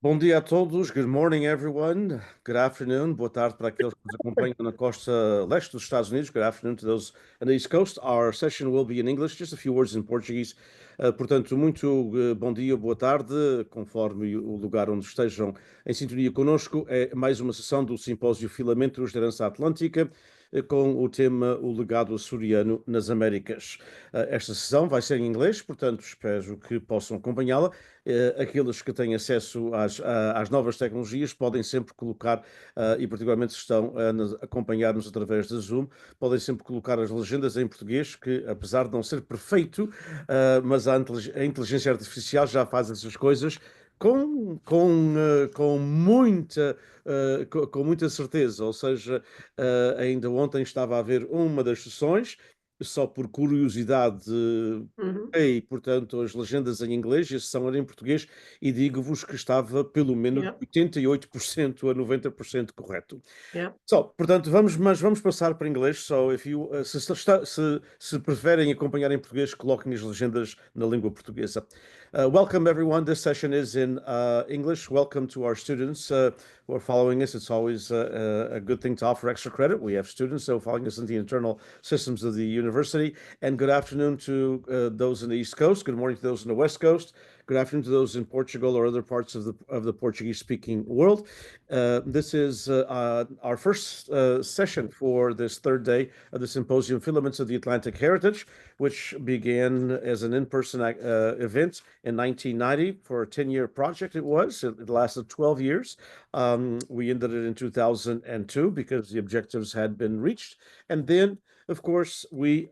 Bom dia a todos. Good morning, everyone. Good afternoon. Boa tarde para aqueles que nos acompanham na costa leste dos Estados Unidos. Good afternoon to those on the East Coast. Our session will be in English, just a few words in Portuguese. Portanto, muito bom dia, boa tarde, conforme o lugar onde estejam em sintonia connosco. É mais uma sessão do Simpósio-Filamentos da Herança Atlântica, com o tema O Legado Açoriano nas Américas. Esta sessão vai ser em inglês, portanto, espero que possam acompanhá-la. Aqueles que têm acesso às novas tecnologias podem sempre colocar, e particularmente se estão a acompanhar-nos através da Zoom, podem sempre colocar as legendas em português, que apesar de não ser perfeito, mas a inteligência artificial já faz essas coisas com com muita certeza. Ou seja, ainda ontem estava a ver uma das sessões, só por curiosidade, e portanto as legendas em inglês e a sessão era em português, e digo-vos que estava pelo menos Yep. 88% a 90% correto. Yep. Portanto, vamos passar para inglês. Se preferem acompanhar em português, coloquem as legendas na língua portuguesa. Welcome everyone. This session is in English. Welcome to our students who are following us. It's always a good thing to offer extra credit. We have students who are following us in the internal systems of the university. And good afternoon to those in the East Coast. Good morning to those in the West Coast. Good afternoon to those in Portugal or other parts of the Portuguese-speaking world. This is our first session for this third day of the Simpósio-Filaments of the Atlantic Heritage, which began as an in-person event in 1990 for a 10-year project. It lasted 12 years. We ended it in 2002 because the objectives had been reached. And then, of course, with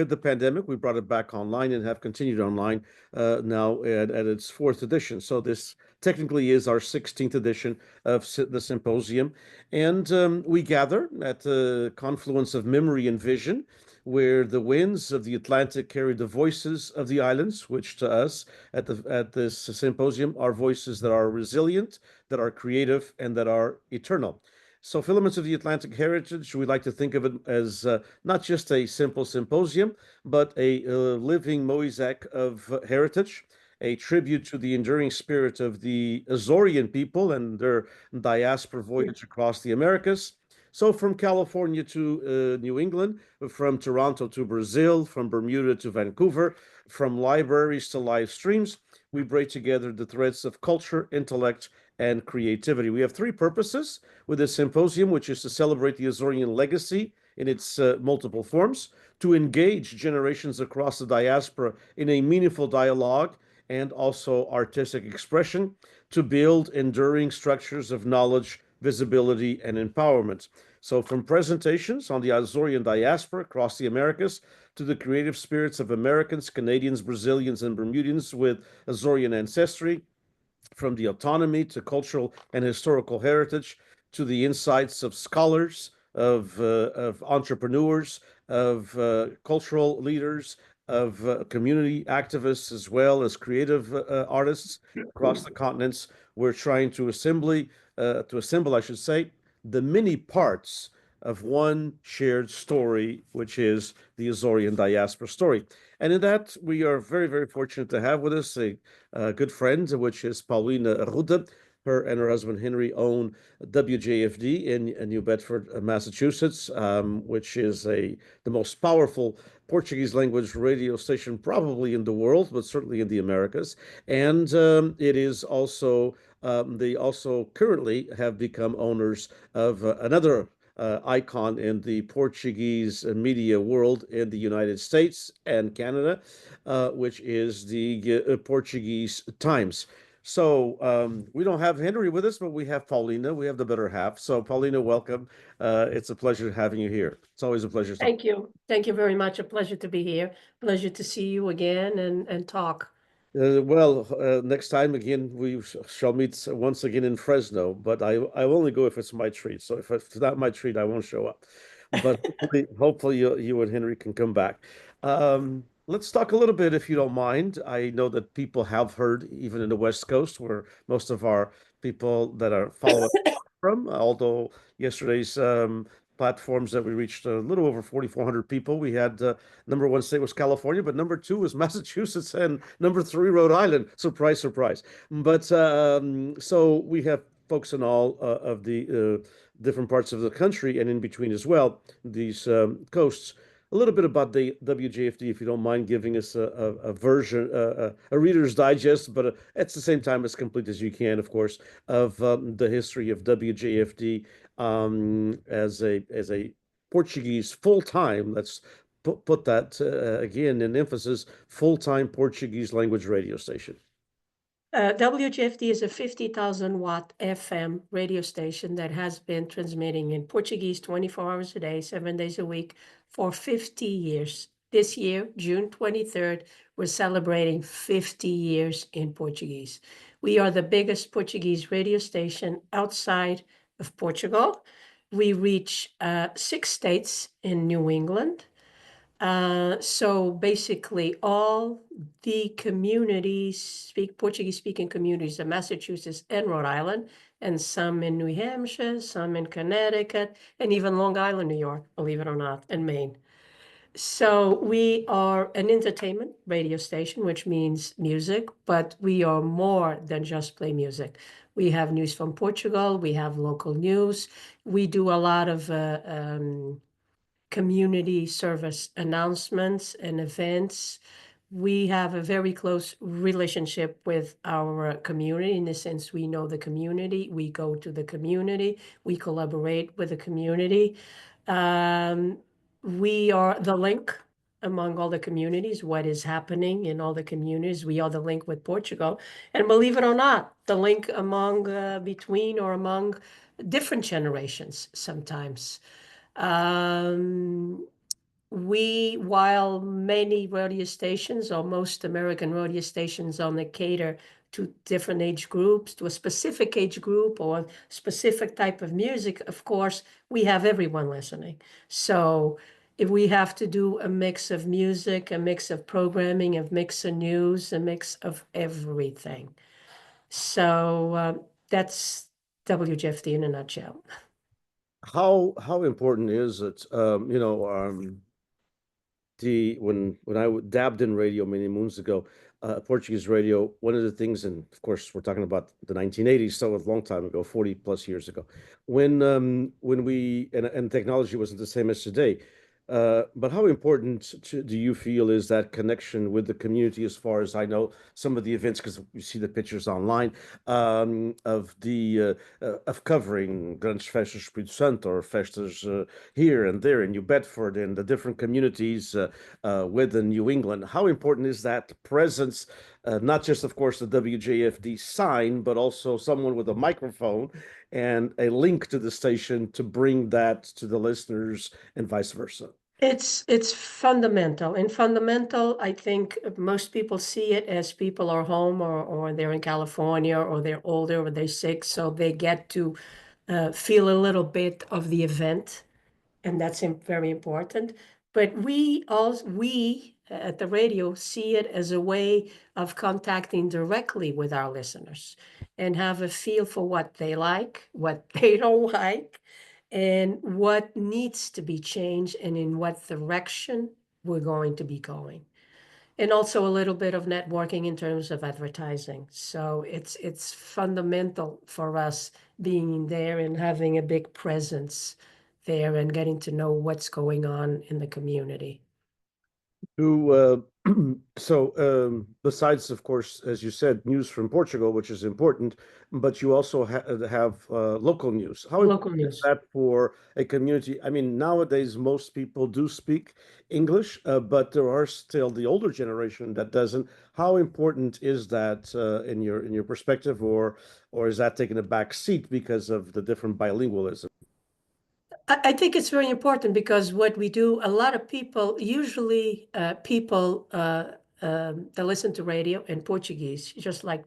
the pandemic, we brought it back online and have continued online now at its fourth edition. So this technically is our 16th edition of the symposium. And we gather at the confluence of memory and vision, where the winds of the Atlantic carry the voices of the islands, which to us at this symposium are voices that are resilient, that are creative, and that are eternal. So Filaments of the Atlantic Heritage, we like to think of it as not just a simple symposium, but a living mosaic of heritage, a tribute to the enduring spirit of the Açorian people and their diaspora voyage across the Americas. So from California to New England, from Toronto to Brazil, from Bermuda to Vancouver, from libraries to live streams, we braid together the threads of culture, intellect, and creativity. We have three purposes with this symposium, which is to celebrate the Açorian legacy in its multiple forms, to engage generations across the diaspora in a meaningful dialogue and also artistic expression, to build enduring structures of knowledge, visibility, and empowerment. So from presentations on the Açorian diaspora across the Americas to the creative spirits of Americans, Canadians, Brazilians, and Bermudians with Açorian ancestry, from the autonomy to cultural and historical heritage, to the insights of scholars, of entrepreneurs, of cultural leaders, of community activists, as well as creative artists across the continents. We're trying to assemble, I should say, the many parts of one shared story, which is the Açorian diaspora story. And in that, we are very, very fortunate to have with us a good friend, which is Paulina Arruda. Her and her husband Henry own WJFD in New Bedford, Massachusetts, which is the most powerful Portuguese language radio station probably in the world, but certainly in the Americas. And it is also, they also currently have become owners of another icon in the Portuguese media world in the United States and Canada, which is the Portuguese Times. So we don't have Henry with us, but we have Paulina. We have the better half. So Paulina, welcome. It's a pleasure having you here. It's always a pleasure. Thank you. Thank you very much. A pleasure to be here. Pleasure to see you again and talk. Next time again, we shall meet once again in Fresno, but I only go if it's my treat. So if it's not my treat, I won't show up. But hopefully you and Henry can come back. Let's talk a little bit, if you don't mind. I know that people have heard, even in the West Coast, where most of our people that are following from, although yesterday's platforms that we reached a little over 4,400 people. We had number one state was California, but number two was Massachusetts, and number three, Rhode Island. Surprise, surprise. But so we have folks in all of the different parts of the country and in between as well, these coasts. A little bit about the WJFD, if you don't mind giving us a version, a Reader's Digest, but at the same time as complete as you can, of course, of the history of WJFD as a Portuguese full-time. Let's put that again in emphasis: full-time Portuguese language radio station. WGFD is a 50,000 watt FM radio station that has been transmitting in Portuguese 24 hours a day, 7 days a week for 50 years. This year, June 23rd, we're celebrating 50 years in Portuguese. We are the biggest Portuguese radio station outside of Portugal. We reach 6 states in New England. So basically all the communities, Portuguese-speaking communities in Massachusetts and Rhode Island, and some in New Hampshire, some in Connecticut, and even Long Island, New York, believe it or not, and Maine. So we are an entertainment radio station, which means music, but we are more than just play music. We have news from Portugal, we have local news, we do a lot of community service announcements and events. We have a very close relationship with our community in the sense we know the community, we go to the community, we collaborate with the community. We are the link among all the communities, what is happening in all the communities. We are the link with Portugal. And believe it or not, the link among, between or among different generations sometimes. While many radio stations, or most American radio stations, only cater to different age groups, to a specific age group or a specific type of music, of course, we have everyone listening. So if we have to do a mix of music, a mix of programming, a mix of news, a mix of everything. So that's WGFD in a nutshell. How important is it? When I dabbed in radio many moons ago, Portuguese radio, one of the things, and of course we're talking about the 1980s, so a long time ago, 40 plus years ago, when we and technology wasn't the same as today. But how important do you feel is that connection with the community? As far as I know, some of the events, because you see the pictures online of covering Grandes Festas Espírito Santo or festas here and there in New Bedford and the different communities within New England. How important is that presence? Not just, of course, the WJFD sign, but also someone with a microphone and a link to the station to bring that to the listeners and vice versa. It's fundamental. And fundamental, I think most people see it as people are home or they're in California or they're older or they're sick, so they get to feel a little bit of the event, and that's very important. But we at the radio see it as a way of contacting directly with our listeners and have a feel for what they like, what they don't like, and what needs to be changed and in what direction we're going to be going. And also a little bit of networking in terms of advertising. So it's fundamental for us being there and having a big presence there and getting to know what's going on in the community. Besides, of course, as you said, news from Portugal, which is important, but you also have local news. How Local important is news. that for a community? I mean, nowadays most people do speak English, but there are still the older generation that doesn't. How important is that in your perspective, or is that taking a back seat because of the different bilingualism? I think it's very important because what we do, a lot of people, usually people that listen to radio in Portuguese, just like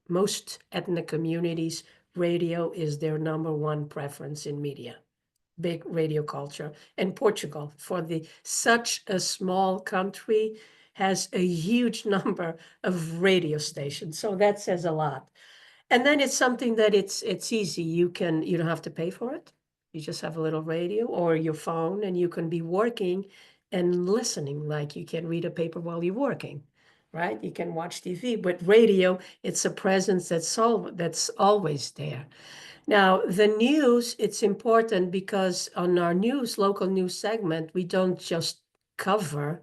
most ethnic communities, radio is their #1 preference in media, big radio culture. And Portugal, for such a small country, has a huge number of radio stations. So that says a lot. And then it's something that it's easy. You don't have to pay for it. You just have a little radio or your phone, and you can be working and listening, like you can read a paper while you're working, right? You can watch TV. But radio, it's a presence that's always there. Now, the news, it's important because on our local news segment, we don't just cover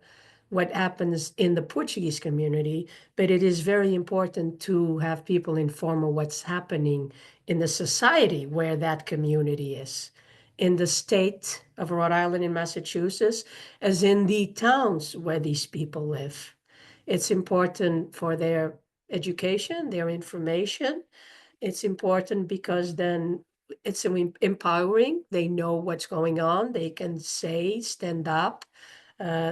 what happens in the Portuguese community, but it is very important to have people informed of what's happening in the society where that community is, in the state of Rhode Island and Massachusetts, as in the towns where these people live. It's important for their education, their information. It's important because then it's empowering. They know what's going on. They can say, stand up,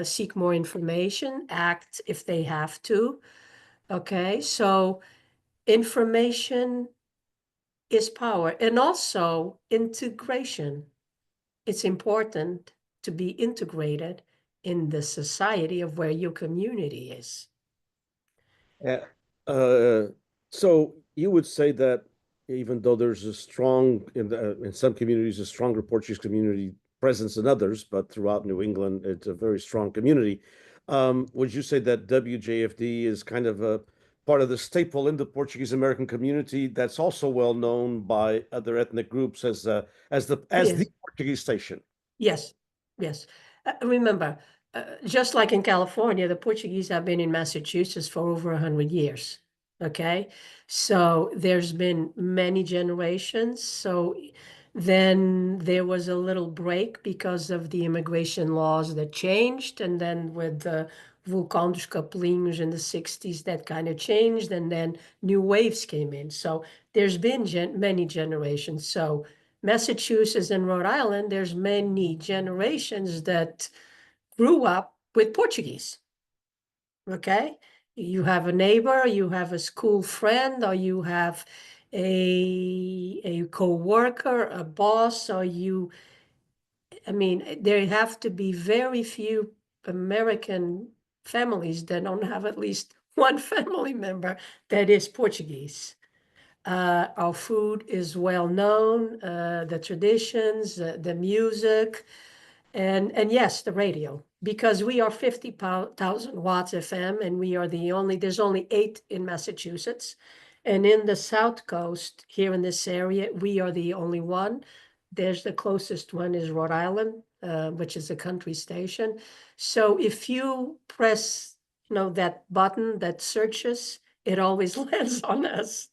seek more information, act if they have to. Okay, so information is power, and also integration. It's important to be integrated in the society of where your community is. Uh, uh, so you would say that even though there's a strong in some communities a stronger Portuguese community presence than others, but throughout New England it's a very strong community. Would you say that WJFD is kind of a part of the staple in the Portuguese American community that's also well known by other ethnic groups as the Yes. Portuguese station? Yes, yes. Remember, just like in California, the Portuguese have been in Massachusetts for over 100 years. Okay, so there's been many generations. So then there was a little break because of the immigration laws that changed, and then with the Vulcão dos Capelinhos in the 60s, that kind of changed, and then new waves came in. So there's been many generations. So Massachusetts and Rhode Island, there's many generations that grew up with Portuguese. Okay, you have a neighbor, you have a school friend, or you have a co-worker, a boss, or I mean, there have to be very few American families that don't have at least one family member that is Portuguese. Our food is well known, the traditions, the music, and yes, the radio, because we are 50,000 watts FM, and there's only 8 in Massachusetts. And in the South Coast, here in this area, we are the only one. There's the closest one is Rhode Island, which is a country station. So if you press, that button that searches, it always lands on us.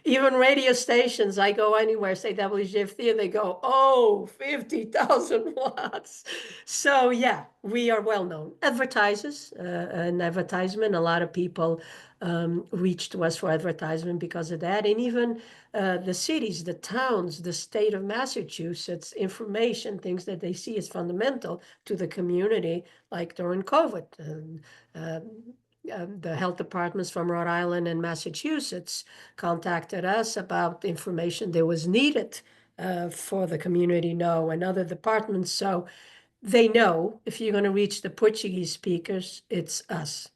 Even radio stations, I go anywhere, say WGFT, and they go, oh, 50,000 watts. So yeah, we are well known. Advertisers, an advertisement, a lot of people reach to us for advertisement because of that. And even the cities, the towns, the state of Massachusetts, information, things that they see is fundamental to the community, like during COVID. The health departments from Rhode Island and Massachusetts contacted us about the information that was needed for the community know, and other departments. So they know if you're going to reach the Portuguese speakers, it's us.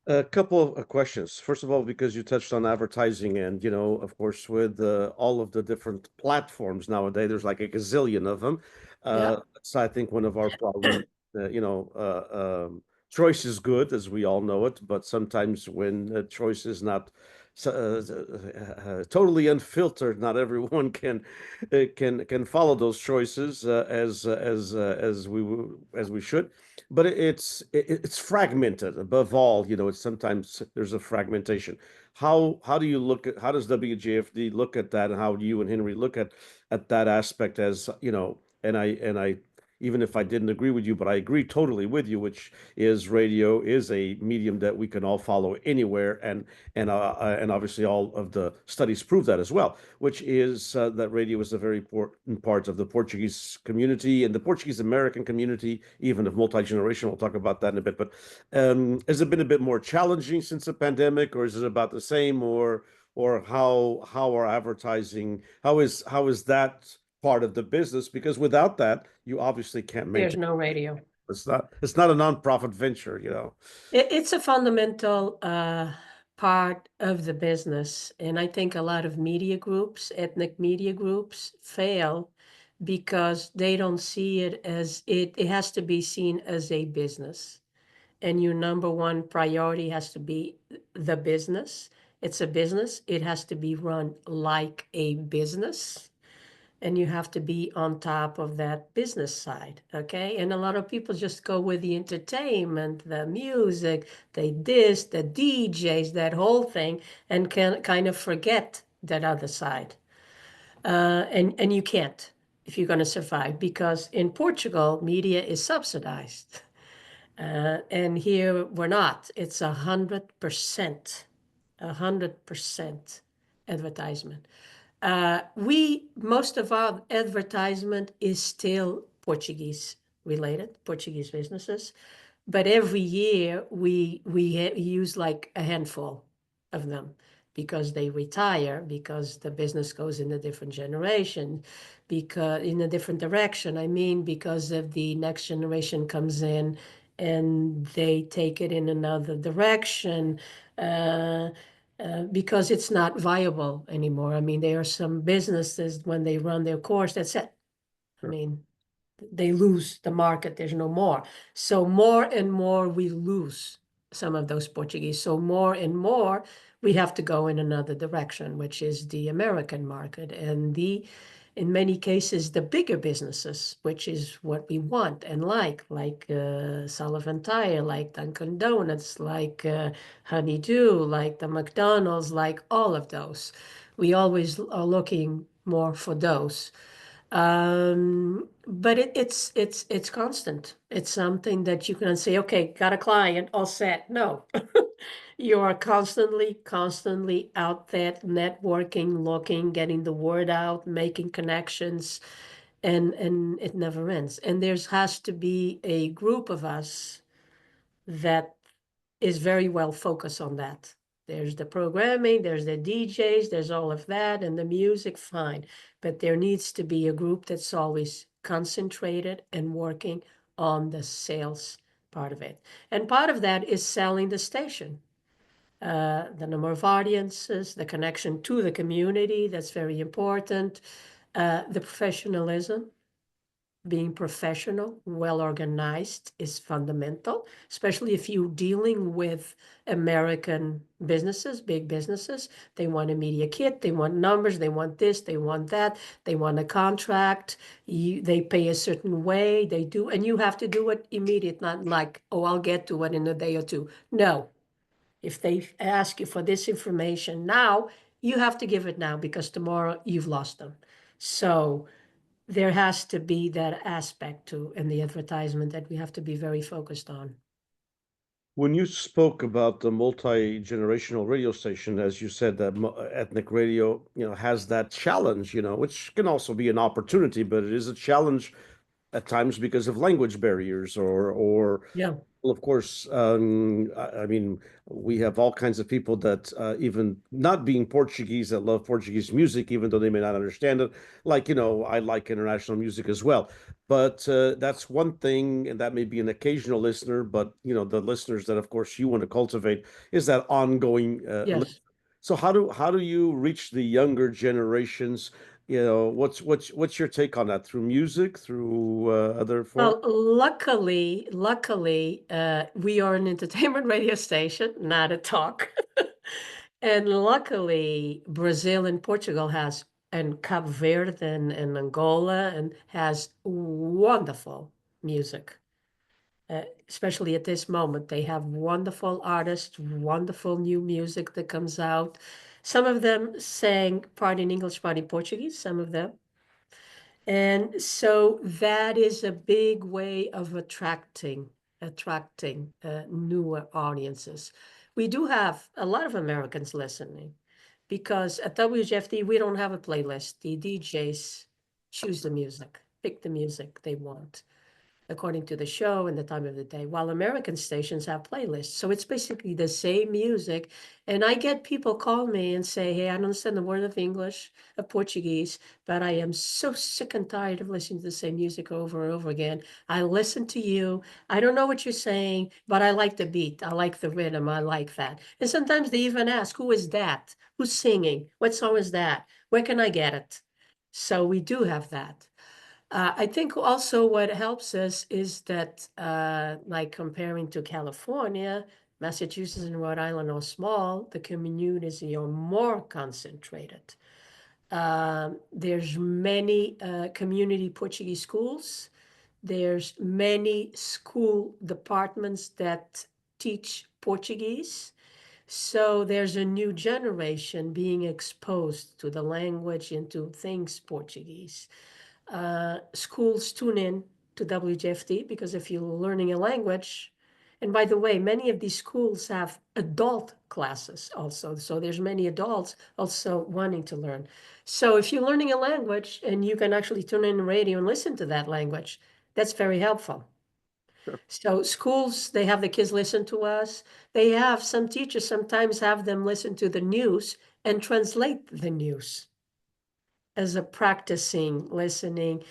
A couple of questions. First of all, because you touched on advertising, and of course, with all of the different platforms nowadays, there's like a gazillion of them. Yeah. So I think one of our problems, choice is good, as we all know it, but sometimes when choice is not totally unfiltered, not everyone can follow those choices as we should. But it's fragmented above all. It's sometimes there's a fragmentation. How do you how does WJFD look at that, and how do you and Henry look at that aspect, as and I even if I didn't agree with you, but I agree totally with you, which is radio is a medium that we can all follow anywhere, and obviously all of the studies prove that as well, which is that radio is a very important part of the Portuguese community and the Portuguese American community, even if multi-generational. We'll talk about that in a bit. But has it been a bit more challenging since the pandemic, or is it about the same, or how are advertising? How is that part of the business? Because without that, you obviously can't There's maintain. no radio. It's not a nonprofit venture. It's a fundamental part of the business. And I think a lot of media groups, ethnic media groups, fail because they don't see it as it has to be seen as a business. And your number one priority has to be the business. It's a business. It has to be run like a business. And you have to be on top of that business side, okay? And a lot of people just go with the entertainment, the music, the DJs, that whole thing, and can kind of forget that other side. And you can't if you're going to survive, because in Portugal, media is subsidized. And here we're not. It's 100%, 100% advertisement. Most of our advertisement is still Portuguese related, Portuguese businesses. But every year we use like a handful of them because they retire, because the business goes in a different generation, because in a different direction. I mean, because of the next generation comes in and they take it in another direction. Because it's not viable anymore. I mean, there are some businesses, when they run their course, that's it. I mean, they lose the market, there's no more. So more and more we lose some of those Portuguese. So more and more we have to go in another direction, which is the American market. And in many cases, the bigger businesses, which is what we want and like Sullivan Tire, like Dunkin' Donuts, like Honeydew, like the McDonald's, like all of those. We always are looking more for those. But it's constant. It's something that you can say, okay, got a client, all set. No, you are constantly out there networking, looking, getting the word out, making connections, and it never ends. And there has to be a group of us that is very well focused on that. There's the programming, there's the DJs, there's all of that, and the music, fine. But there needs to be a group that's always concentrated and working on the sales part of it. And part of that is selling the station. The number of audiences, the connection to the community, that's very important. The professionalism, being professional, well organized is fundamental, especially if you're dealing with American businesses, big businesses. They want a media kit, they want numbers, they want this, they want that, they want a contract, they pay a certain way, they do, and you have to do it immediate, not like, oh, I'll get to it in a day or two. No. If they ask you for this information now, you have to give it now, because tomorrow you've lost them. So there has to be that aspect too in the advertisement that we have to be very focused on. When you spoke about the multi-generational radio station, as you said, that ethnic radio, has that challenge, which can also be an opportunity, but it is a challenge at times because of language barriers or Yeah. well, of course, I mean, we have all kinds of people that even not being Portuguese that love Portuguese music, even though they may not understand it. Like, I like international music as well. But that's one thing, and that may be an occasional listener, but, the listeners that, of course, you want to cultivate is that ongoing. Yes. So how do you reach the younger generations? What's your take on that? Through music, through other forms? Well, luckily, we are an entertainment radio station, not a talk. And luckily, Brazil and Portugal has, and Cape Verde and Angola, and has wonderful music. Especially at this moment, they have wonderful artists, wonderful new music that comes out. Some of them sang part in English, part in Portuguese, some of them. And so that is a big way of attracting newer audiences. We do have a lot of Americans listening, because at WGFD we don't have a playlist. The DJs choose the music, pick the music they want. according to the show and the time of the day, while American stations have playlists. So it's basically the same music. And I get people call me and say, hey, I don't understand the word of English, of Portuguese, but I am so sick and tired of listening to the same music over and over again. I listen to you. I don't know what you're saying, but I like the beat. I like the rhythm. I like that. And sometimes they even ask, who is that? Who's singing? What song is that? Where can I get it? So we do have that. I think also what helps us is that, like comparing to California, Massachusetts and Rhode Island are small, the communities are more concentrated. There's many community Portuguese schools. There's many school departments that teach Portuguese. So there's a new generation being exposed to the language and to things Portuguese. Schools tune in to WGFT because if you're learning a language, and by the way, many of these schools have adult classes also. So there's many adults also wanting to learn. So if you're learning a language and you can actually turn in the radio and listen to that language, that's very helpful. Sure. So schools, they have the kids listen to us. They have some teachers sometimes have them listen to the news and translate the news as a practicing listening.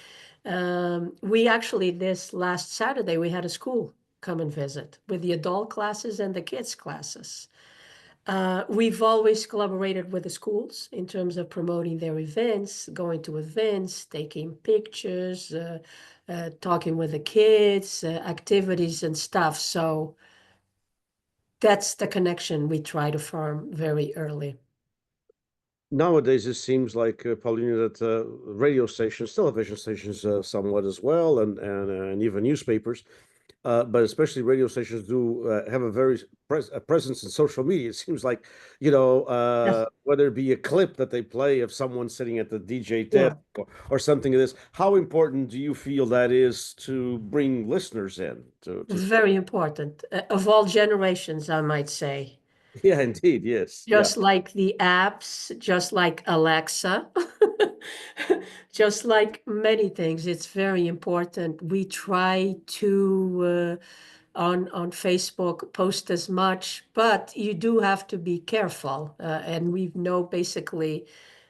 We actually, this last Saturday, we had a school come and visit with the adult classes and the kids classes. We've always collaborated with the schools in terms of promoting their events, going to events, taking pictures, talking with the kids, activities and stuff. So that's the connection we try to form very early. Nowadays, it seems like, Paulina, that radio stations, television stations, somewhat as well, and even newspapers, but especially radio stations do have a very a presence in social media. It seems like, Yes. whether it be a clip that they play of someone sitting at the DJ desk Yeah, or something of this, how important do you feel that is to bring listeners in to very important. Of all generations, I might say. Yeah, indeed, yes, yeah. Just like the apps, just like Alexa, just like many things, it's very important. We try to on Facebook post as much, but you do have to be careful. And we know basically,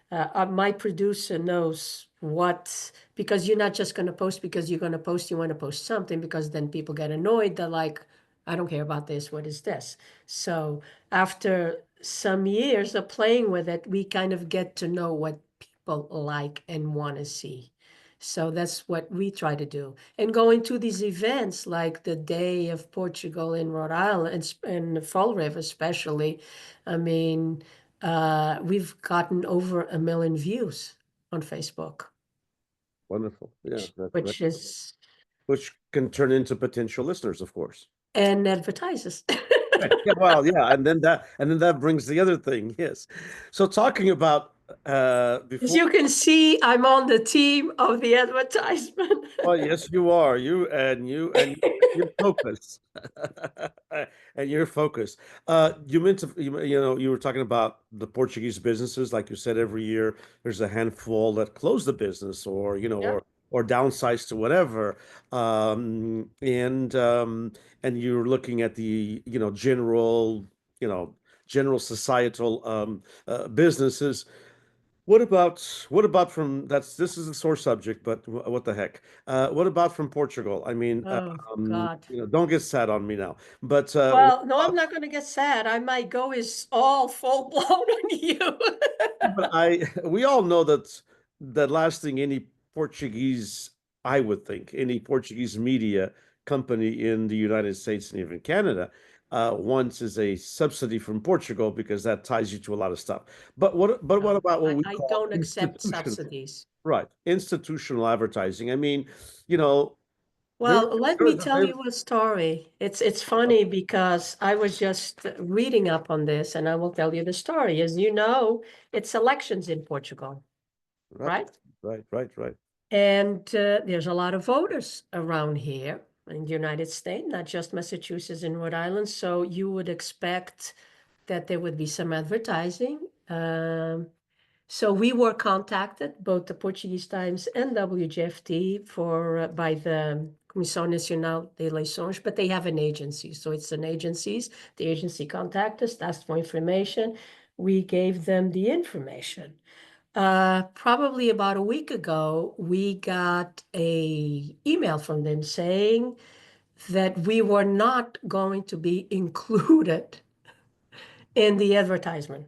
my producer knows what, because you're not just going to post because you're going to post, you want to post something, because then people get annoyed. They're like, I don't care about this. What is this? So after some years of playing with it, we kind of get to know what people like and want to see. So that's what we try to do. And going to these events like the Day of Portugal in Rhode Island and Fall River especially, I mean, we've gotten over 1 million views on Facebook, Wonderful. Yeah, that which is, which can turn into potential listeners, of course. and advertisers. Right. Yeah, well, yeah, and then that brings the other thing, yes. So talking about As before you can see, I'm on the team of the advertisement. well, yes, you are. You're focused. And you're focused. You meant to, you were talking about the Portuguese businesses, like you said, every year there's a handful that close the business or, Yeah. or downsize to whatever. And you're looking at the, you know, general societal businesses. What about from this is a sore subject, but what the heck? What about from Portugal? I mean, Oh, God. don't get sad on me now. But Well, no, I'm not going to get sad. I might go is all full blown on you. but we all know that the last thing any Portuguese, I would think, any Portuguese media company in the United States and even Canada wants is a subsidy from Portugal because that ties you to a lot of stuff. But what No, about what we I call don't accept institutional? subsidies. Right. Institutional advertising. I mean, you know, there, Well, let me there's, tell there's you a story. It's funny because I was just reading up on this, and I will tell you the story. As you know, it's elections in Portugal, right, right? right. And there's a lot of voters around here in the United States, not just Massachusetts and Rhode Island. So you would expect that there would be some advertising. So we were contacted, both the Portuguese Times and WGFT, by the Comissão Nacional de Eleições, but they have an agency. So it's an agency. The agency contacted us, asked for information. We gave them the information. Probably about a week ago, we got an email from them saying that we were not going to be included in the advertisement.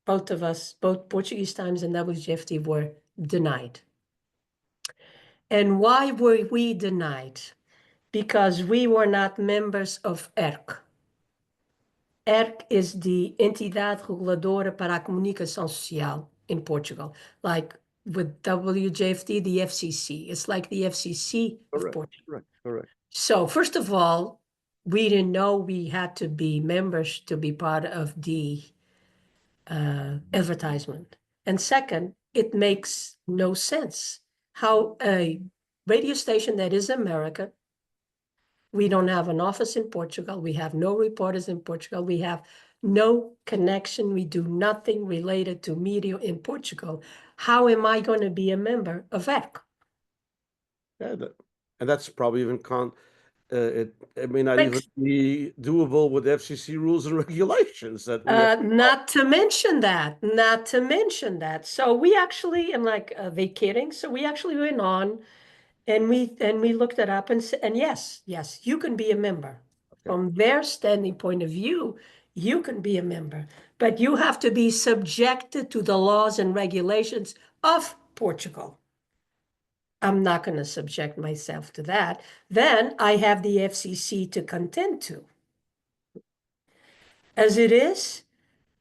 Both of us, both Portuguese Times and WGFT, were denied. And why were we denied? Because we were not members of ERC. ERC is the Entidade Reguladora para a Comunicação Social in Portugal, like with WJFT, the FCC. It's like the FCC of Portugal. Correct. So first of all, we didn't know we had to be members to be part of the advertisement. And second, it makes no sense how a radio station that is American, we don't have an office in Portugal, we have no reporters in Portugal, we have no connection, we do nothing related to media in Portugal. How am I going to be a member of ERC? Yeah, and that's probably even it may not even be doable with FCC rules and regulations that we have. Not to mention that. So we actually, I'm like, are they kidding? So we actually went on and we looked it up and yes, you can be a member. Okay. From their standing point of view, you can be a member, but you have to be subjected to the laws and regulations of Portugal. I'm not going to subject myself to that. Then I have the FCC to contend to. As it is,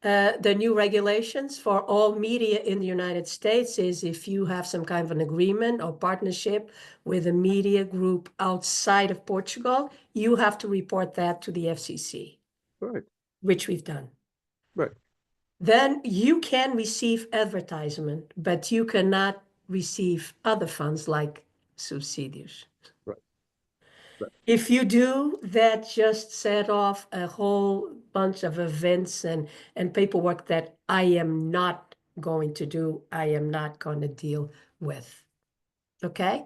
the new regulations for all media in the United States is if you have some kind of an agreement or partnership with a media group outside of Portugal, you have to report that to the FCC. Right. Which we've done. Right. Then you can receive advertisement, but you cannot receive other funds like subsidies. Right. If you do, that just set off a whole bunch of events and paperwork that I am not going to do, I am not going to deal with. Okay?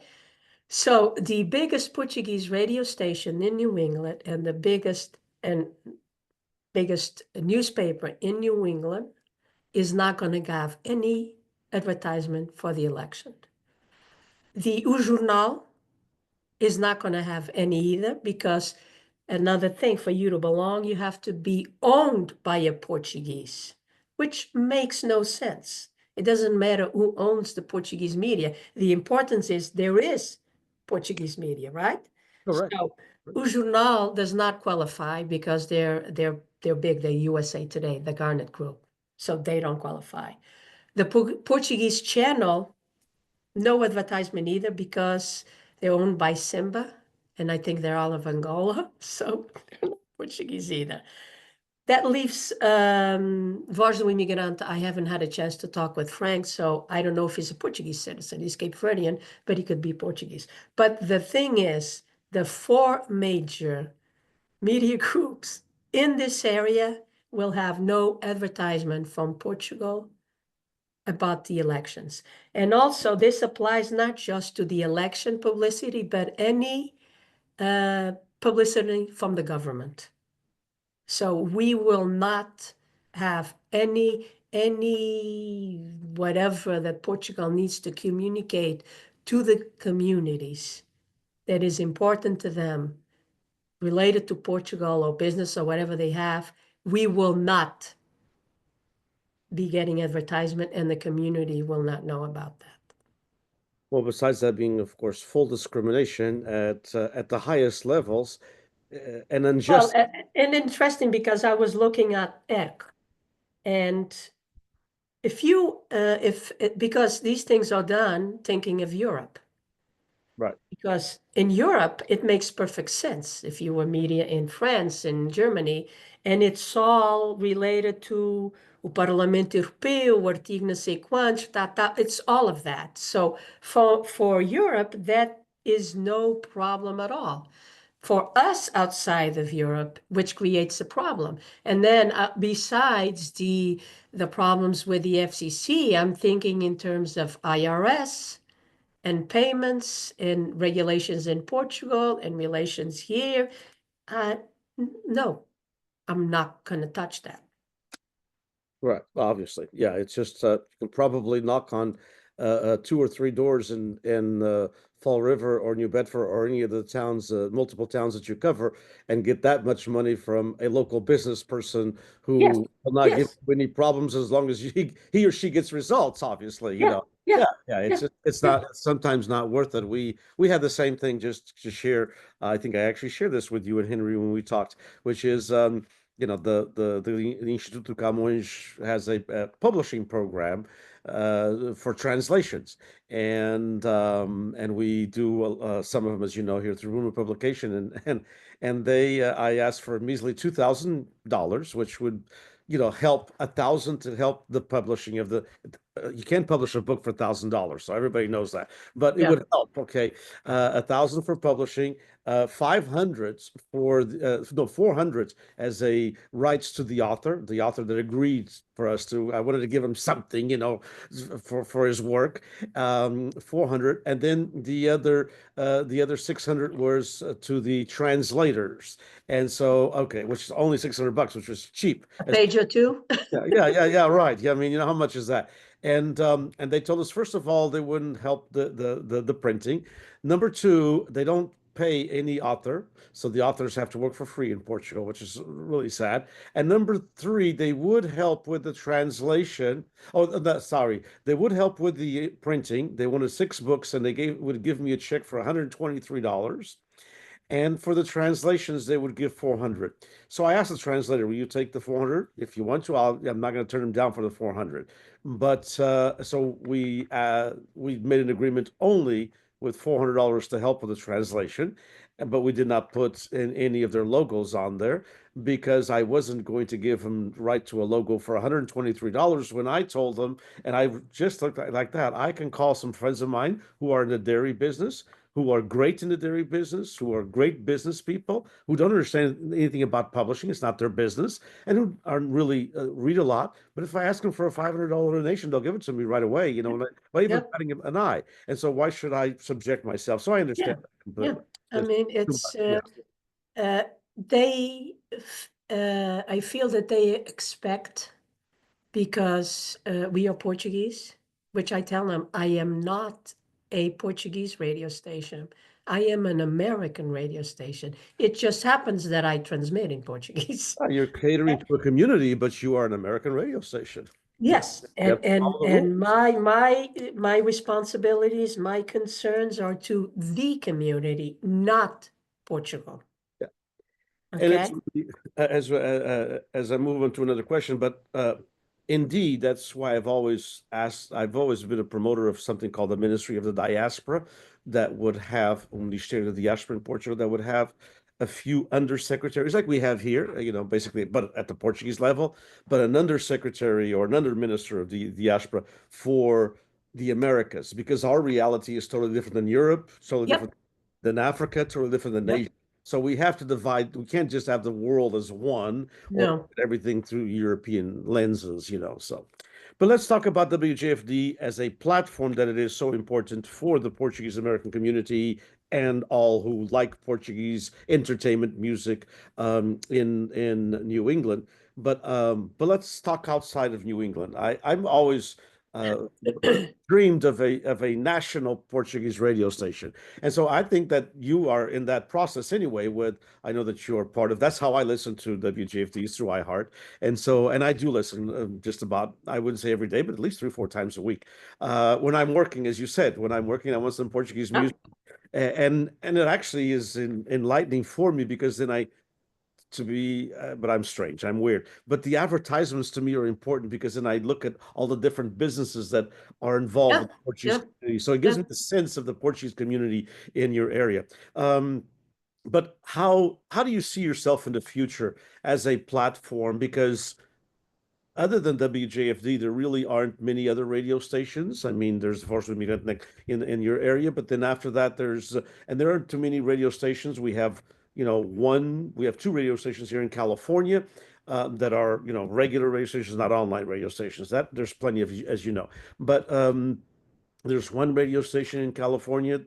So the biggest Portuguese radio station in New England and the biggest newspaper in New England is not going to have any advertisement for the election. The O Jornal is not going to have any either, because another thing, for you to belong, you have to be owned by a Portuguese, which makes no sense. It doesn't matter who owns the Portuguese media. The importance is there is Portuguese media, right? Correct. So O Jornal does not qualify because they're big, they're USA Today, the Garnet Group. So they don't qualify. The Portuguese channel, no advertisement either, because they're owned by Simba, and I think they're all of Angola, so they're not Portuguese either. That leaves Voz do Imigrante. I haven't had a chance to talk with Frank, so I don't know if he's a Portuguese citizen. He's Cape Verdean, but he could be Portuguese. But the thing is, the four major media groups in this area will have no advertisement from Portugal about the elections. And also this applies not just to the election publicity, but any publicity from the government. So we will not have any whatever that Portugal needs to communicate to the communities that is important to them related to Portugal or business or whatever they have. We will not be getting advertisement, and the community will not know about that. Well, besides that being, of course, full discrimination at the highest levels, and unjust. Well, and interesting, because I was looking at ERC, and because these things are done thinking of Europe. Right. Because in Europe, it makes perfect sense if you were media in France and Germany, and it's all related to o Parlamento Europeu, o artigo não sei quantos, it's all of that. So for Europe, that is no problem at all. For us outside of Europe, which creates a problem. And then besides the problems with the FCC, I'm thinking in terms of IRS, and payments and regulations in Portugal and relations here. No, I'm not going to touch that. Right, obviously. Yeah, it's just you can probably knock on two or three doors in Fall River or New Bedford or any of the towns, multiple towns that you cover, and get that much money from a local business person Yes, who will not give yes, you any problems as long as he or she gets results, obviously, you yeah, know. yeah, Yeah, yeah, it's yeah. not it's sometimes not worth it. We had the same thing just to share. I think I actually shared this with you and Henry when we talked, which is you know, the Instituto Camões has a publishing program for translations, and we do some of them, as you know, here through Rumor Publication, and they I asked for a measly $2,000, which would, you know, help 1,000 to help the publishing of the. You can't publish a book for $1,000, so everybody knows that, but it Yeah. would help. Okay, 1,000 for publishing, 500 for no 400 as a rights to the author that agreed for us to. I wanted to give him something, you know, for his work. 400, and then the other 600 was to the translators, and so okay, which is only $600, which was cheap. A page or two. Yeah, right. Yeah, I mean, you know, how much is that? And they told us, first of all, they wouldn't help the printing. Number two, they don't pay any author, so the authors have to work for free in Portugal, which is really sad. And number three, they would help with the translation. Oh, sorry, they would help with the printing. They wanted 6 books, and they would give me a check for $123. And for the translations, they would give 400. So I asked the translator, will you take the 400? If you want to, I'm not going to turn them down for the 400. But so we made an agreement only with $400 to help with the translation, but we did not put in any of their logos on there because I wasn't going to give them right to a logo for $123 when I told them, and I just looked like that. I can call some friends of mine who are in the dairy business, who are great in the dairy business, who are great business people, who don't understand anything about publishing. It's not their business, and who aren't really read a lot. But if I ask them for a $500 donation, they'll give it to me right away, you know, not even Yep. batting an eye. And so why should I subject myself? So I Yeah. understand that Yeah. completely. I mean, it's Yeah. they. I feel that they expect, because we are Portuguese, which I tell them I am not a Portuguese radio station. I am an American radio station. It just happens that I transmit in Portuguese. You're catering to a community, but you are an American radio station. Yes, You and have to and follow the and rules. my responsibilities, my concerns are to the community, not Portugal. Yeah. And it's Okay? as I move on to another question, but indeed, that's why I've always asked. I've always been a promoter of something called the Ministry of the Diaspora, that would have Ministério da Diaspora in Portugal, that would have a few undersecretaries like we have here, you know, basically, but at the Portuguese level, but an undersecretary or an under minister of the diaspora for the Americas, because our reality is totally different than Europe, totally Yep, different than Africa, totally different than yep. Asia. So we have to divide. We can't just have the world as one or No. everything through European lenses, you know. So, but let's talk about WJFD as a platform that it is so important for the Portuguese American community and all who like Portuguese entertainment music in New England. But let's talk outside of New England. I'm always uh, dreamed of a national Portuguese radio station. And so I think that you are in that process anyway. With I know that you're part of. That's how I listen to WGFDs through iHeart, and so and I do listen just about, I wouldn't say every day, but at least 3 or 4 times a week. When I'm working, as you said, when I'm working, I want some Portuguese music, and it actually is enlightening for me because then I to be, but I'm strange. I'm weird. But the advertisements to me are important because then I look at all the different businesses that are involved Yeah, with the Portuguese yeah, community. So it gives yeah. me the sense of the Portuguese community in your area. But how do you see yourself in the future as a platform? Because other than WJFD, there really aren't many other radio stations. I mean, there's of course in your area, but then after that, there's and there aren't too many radio stations. We have, you know, we have 2 radio stations here in California that are, you know, regular radio stations, not online radio stations. That there's plenty of, as you know. But There's one radio station in California,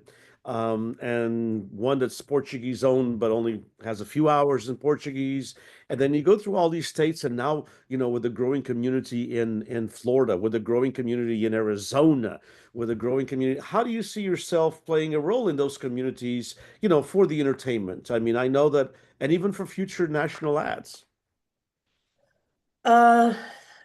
and one that's Portuguese owned, but only has a few hours in Portuguese. And then you go through all these states, and now, with the growing community in Florida, with the growing community in Arizona, with a growing community, how do you see yourself playing a role in those communities, for the entertainment? I mean, I know that, and even for future national ads. Uh,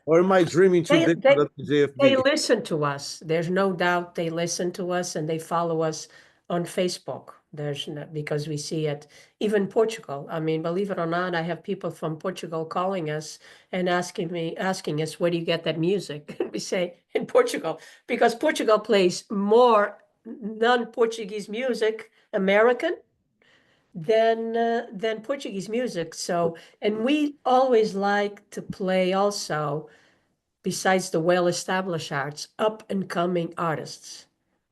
Or am I dreaming too they, big for they, the they JFB? listen to us. There's no doubt they listen to us and they follow us on Facebook. There's no, because we see it, even Portugal. I mean, believe it or not, I have people from Portugal calling us and asking us, where do you get that music? And we say, in Portugal, because Portugal plays more non-Portuguese music, American, than Portuguese music. So, and we always like to play also, besides the well-established arts, up and coming artists.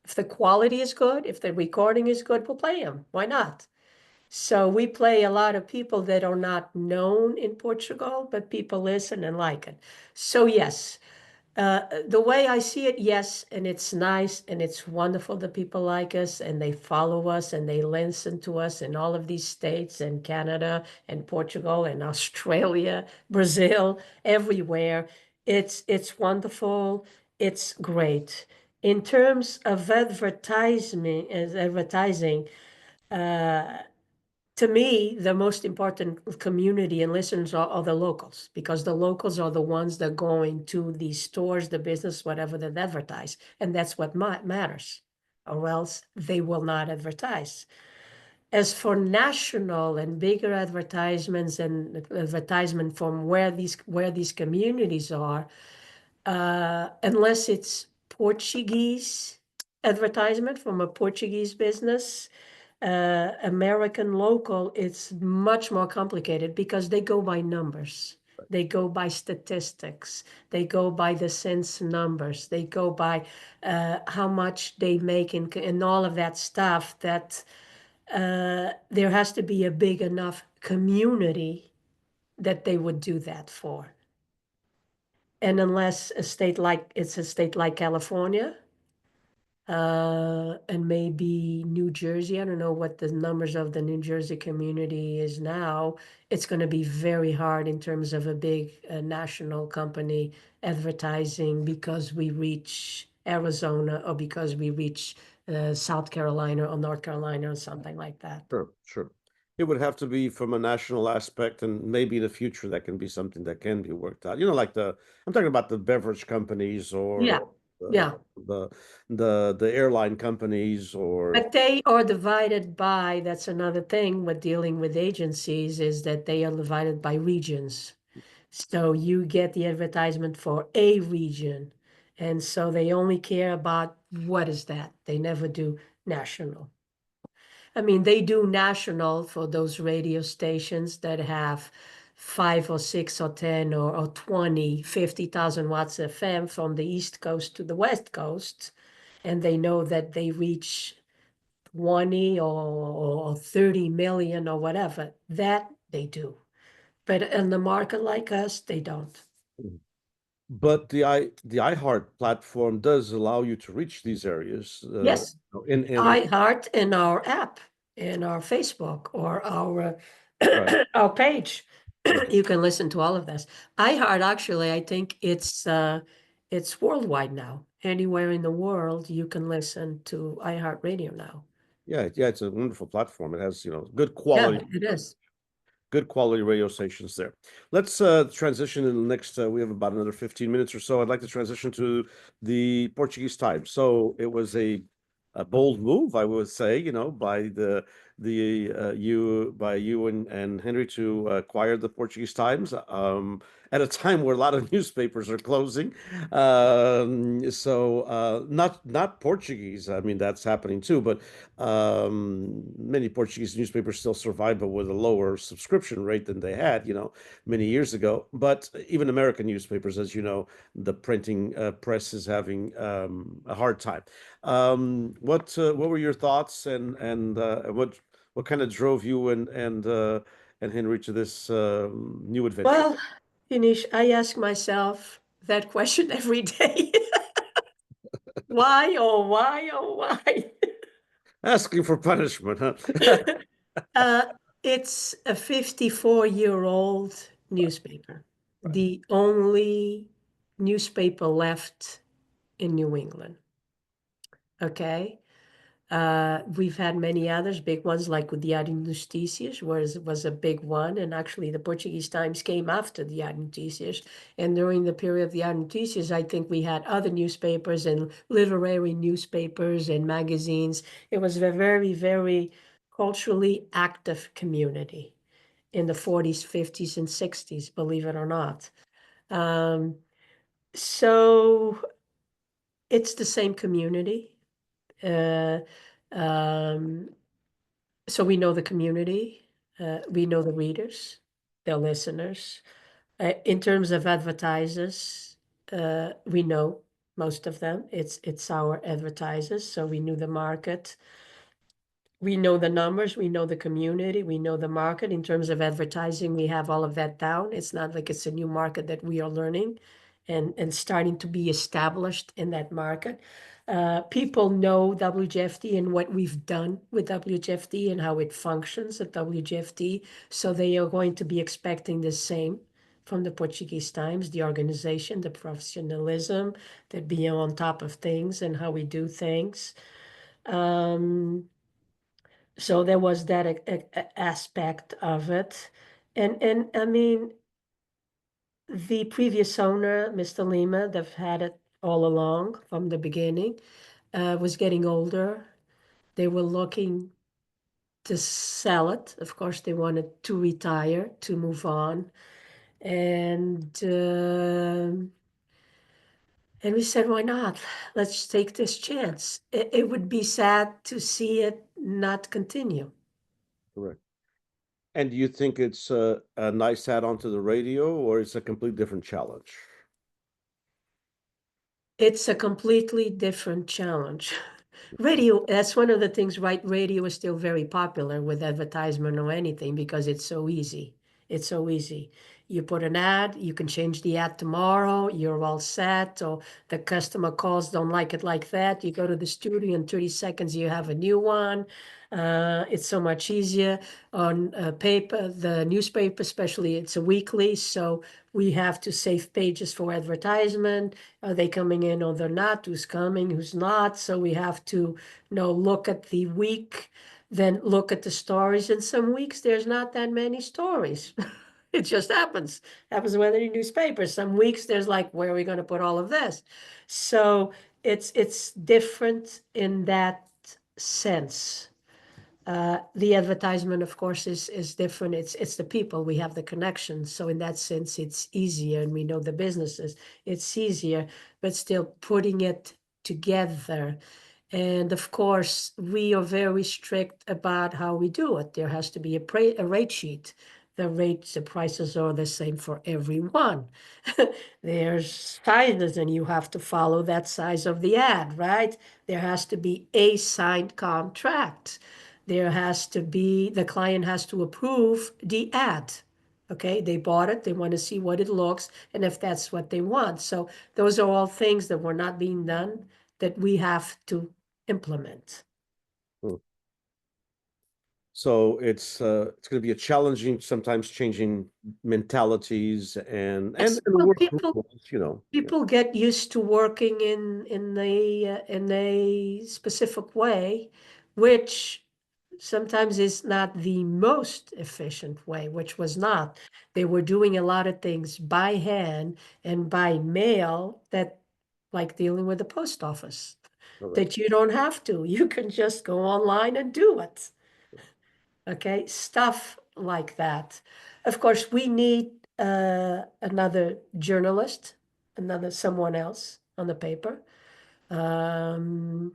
If the quality is good, if the recording is good, we'll play them. Why not? So we play a lot of people that are not known in Portugal, but people listen and like it. So yes, the way I see it, yes, and it's nice and it's wonderful that people like us and they follow us and they listen to us in all of these states and Canada and Portugal and Australia, Brazil, everywhere. It's wonderful. It's great. In terms of advertising, uh, to me, the most important community and listeners are the locals, because the locals are the ones that are going to these stores, the business, whatever, that advertise. And that's what matters, or else they will not advertise. As for national and bigger advertisements and advertisement from where these communities are, unless it's Portuguese advertisement from a Portuguese business, American local, it's much more complicated because they go by numbers. They go by statistics. They go by the sense numbers. They go by how much they make and all of that stuff, that there has to be a big enough community that they would do that for. And unless it's a state like California, and maybe New Jersey. I don't know what the numbers of the New Jersey community is now. It's going to be very hard in terms of a big national company advertising because we reach Arizona or because we reach South Carolina or North Carolina or something like that. Sure, sure. It would have to be from a national aspect, and maybe in the future that can be something that can be worked out. Like I'm talking about the beverage companies, Yeah, or yeah. the airline companies, or But they are divided by, that's another thing with dealing with agencies, is that they are divided by regions. So you get the advertisement for a region. And so they only care about what is that. They never do national. I mean, they do national for those radio stations that have 5 or 6 or 10 or 20, 50,000 watts FM from the East Coast to the West Coast. And they know that they reach 20 or 30 million or whatever. That they do. But in the market like us, they don't. but the iHeart platform does allow you to reach these areas, Yes, in iHeart in our app, in our Facebook, or our right. our page. Right. You can listen to all of this. iHeart, actually, I think it's worldwide now. Anywhere in the world, you can listen to iHeart Radio now. Yeah, yeah, it's a wonderful platform. It has, good Yeah, quality. it is. Good quality radio stations there. Let's transition in the next. We have about another 15 minutes or so. I'd like to transition to the Portuguese Times. So it was a bold move, I would say, by you and Henry to acquire the Portuguese Times, at a time where a lot of newspapers are closing. So not Portuguese. I mean, that's happening too, but many Portuguese newspapers still survive, but with a lower subscription rate than they had, many years ago. But even American newspapers, as you know, the printing press is having a hard time. What were your thoughts, and what kind of drove you and Henry to this new adventure? Well, Inish, I ask myself that question every day. Why, oh, why, oh, why? Asking for punishment, huh? It's a 54-year-old newspaper, the only newspaper left in New England. Okay. We've had many others, big ones like with Diário Notícias, was a big one, and actually the Portuguese Times came after Diário Notícias. And during the period of Diário Notícias, I think we had other newspapers and literary newspapers and magazines. It was a very, very culturally active community in the 40s, 50s, and 60s, believe it or not. So it's the same community. Uh, um, so we know the community, we know the readers, the listeners. In terms of advertisers, we know most of them. It's our advertisers, so we knew the market. We know the numbers, we know the community, we know the market. In terms of advertising, we have all of that down. It's not like it's a new market that we are learning and starting to be established in that market. People know WGFT and what we've done with WGFT and how it functions at WGFT. So they are going to be expecting the same from the Portuguese Times, the organization, the professionalism, the being on top of things and how we do things. So there was that aspect of it. And I mean, the previous owner, Mr. Lima, that had it all along from the beginning, was getting older. They were looking to sell it. Of course, they wanted to retire, to move on. And we said, why not? Let's take this chance. It would be sad to see it not continue. Correct. And do you think it's a nice add-on to the radio, or it's a complete different challenge? It's a completely different challenge. Radio, that's one of the things, right? Radio is still very popular with advertisement or anything because it's so easy. It's so easy. You put an ad, you can change the ad tomorrow, you're all set, or the customer calls, don't like it like that. You go to the studio in 30 seconds, you have a new one. It's so much easier on paper, the newspaper, especially it's a weekly, so we have to save pages for advertisement. Are they coming in or they're not? Who's coming, who's not? So we have to, look at the week, then look at the stories. And some weeks there's not that many stories. It just happens. Happens with any newspaper. Some weeks there's like, where are we going to put all of this? So it's different in that sense. The advertisement, of course, is different. It's the people, we have the connections. So in that sense, it's easier, and we know the businesses. It's easier, but still putting it together. And of course, we are very strict about how we do it. There has to be a rate sheet. The prices are the same for everyone. There's sizes, and you have to follow that size of the ad, right? There has to be a signed contract. The client has to approve the ad. Okay, they bought it, they want to see what it looks, and if that's what they want. So those are all things that were not being done that we have to implement. Hmm. So it's going to be a challenging, sometimes changing mentalities and Well, work rules. people get used to working in a specific way, which sometimes is not the most efficient way, which was not. They were doing a lot of things by hand and by mail that, like dealing with the post office, Correct. that you don't have to. You can just go online and do it. Okay, stuff like that. Of course, we need another journalist, someone else on the paper. And